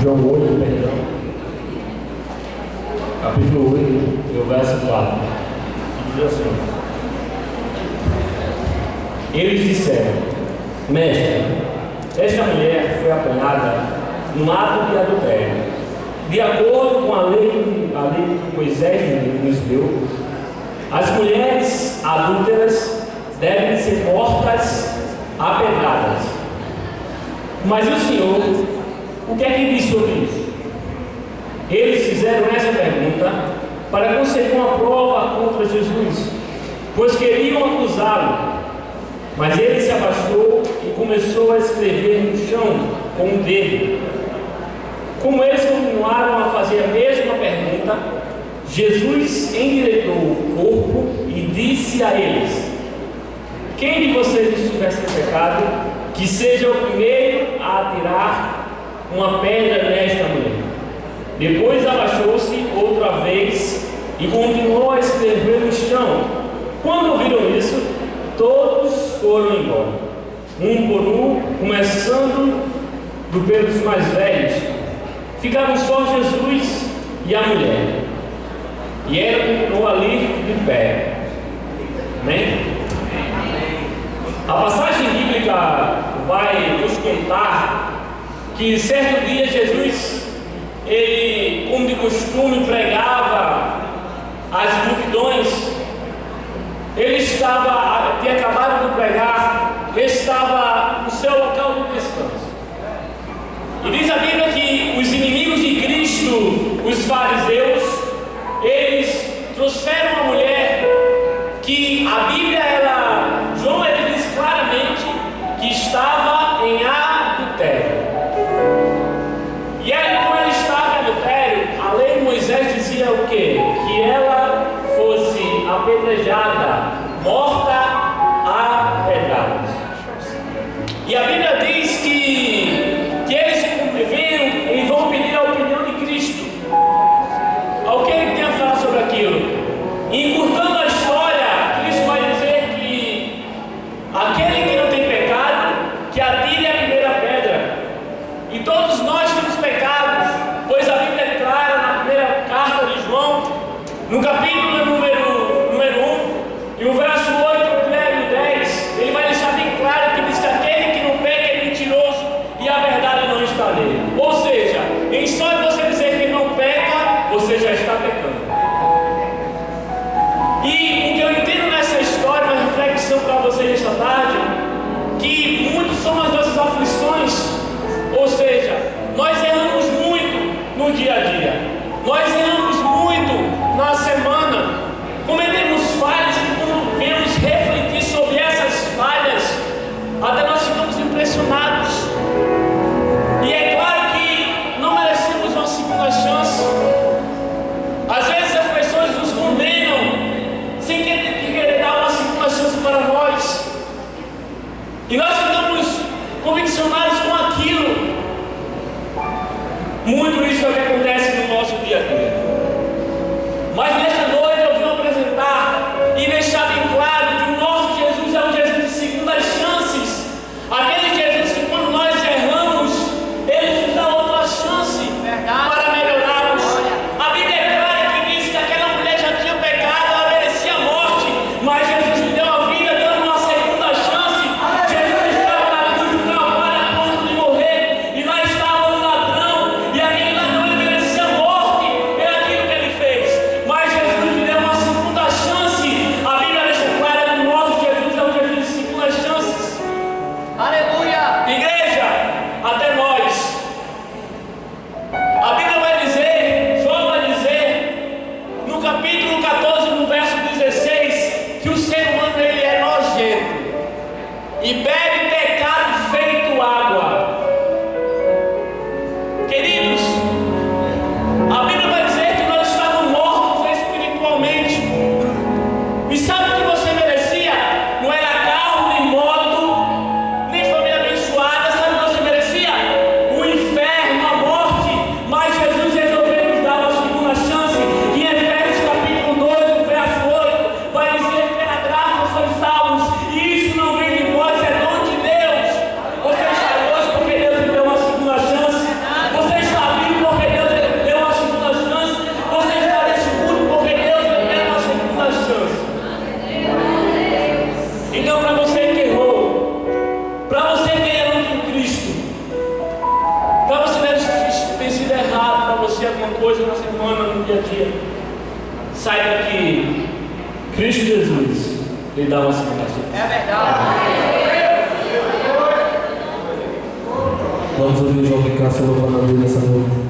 João 8, perdão. Capítulo 8, e o verso 4. Diz assim: Eles disseram: Mestre, esta mulher foi apanhada no ato de adultério. De acordo com a lei que Moisés nos deu, as mulheres adúlteras devem ser mortas a pedradas. Mas o Senhor, o que é que diz sobre isso? Eles fizeram essa pergunta para conseguir uma prova contra Jesus, pois queriam acusá-lo. Mas ele se abaixou e começou a escrever no chão com o dedo. Como eles continuaram a fazer a mesma pergunta, Jesus endireitou o corpo e disse a eles: Quem de vocês estiver sem pecado, que seja o primeiro a atirar uma pedra nesta mulher. Depois abaixou-se outra vez e continuou a escrever no chão. Quando ouviram isso, todos foram embora, um por um, começando pelos mais velhos. Ficaram só Jesus e a mulher. E ela continuou ali de pé. Amém? A passagem bíblica vai nos contar que certo dia Jesus, ele, como de costume, pregava às multidões. Ele tinha acabado de pregar, estava no seu local de descanso. E diz a Bíblia que os inimigos de Cristo, os fariseus, eles trouxeram uma mulher que a Bíblia, João ele diz claramente que estava em adultério. E como ela estava em adultério, a lei de Moisés dizia o quê? Que ela fosse apedrejada, morta a pedradas. E a Bíblia diz que eles viram e vão pedir a opinião de Cristo. Ao que ele tem a falar sobre aquilo? Encurtando a história, Cristo vai dizer que aquele que não tem pecado, que atire a primeira pedra. E todos nós temos pecados, pois a Bíblia é clara na primeira carta de João, no capítulo número 1, e o verso 8 e 10, ele vai deixar bem claro que diz que aquele que não peca é mentiroso e a verdade não está nele. Ou seja, em só de você dizer que não peca, você já está pecando. E o que eu entendo nessa história, uma reflexão para vocês esta tarde, que muitos são as nossas aflições, ou seja, nós erramos muito no dia a dia, nós erramos muito na semana, cometemos falhas e quando vemos refletir sobre essas falhas, até nós ficamos impressionados. E é claro que não merecemos uma segunda chance. Às vezes as pessoas nos condenam sem querer dar uma segunda chance para nós. E nós ficamos conviccionados com aquilo. Muito isso é o que acontece no nosso dia a dia. Mas nesta noite eu vim apresentar e deixar bem claro que o nosso Jesus é um Jesus de segundas chances. Aquele Jesus que quando nós erramos, Ele nos dá outra chance para melhorarmos. A Bíblia é clara que diz que aquela mulher já tinha pecado, ela merecia a morte, mas Jesus lhe deu a vida, dando uma segunda chance. Jesus estava na cruz do Calvário a ponto de morrer, e lá estava um ladrão, e aquele ladrão ele merecia a morte pelo aquilo que ele fez, mas Jesus lhe deu uma segunda chance. A Bíblia deixa clara que o nosso Jesus é um Jesus de segundas chances. Aleluia! Igreja, até nós. A Bíblia vai dizer, João vai dizer, no capítulo 14, no verso 16, que o ser humano ele é nojento e bebe pecado feito água. Queridos, a Bíblia vai dizer que nós estávamos mortos espiritualmente. E sabe o que você merecia? Não era carro, nem moto, nem família abençoada. Sabe o que você merecia? O inferno, a morte. Mas Jesus resolveu nos dar uma segunda chance. Em Efésios capítulo 2, verso 8, vai dizer que pela graça sois salvos. E isso não vem de vós, é dom de Deus. coisa na semana, no dia a dia, saiba que Cristo Jesus lhe dá uma salvação. É verdade. Vamos ouvir o João Ricardo louvando a Deus nessa noite.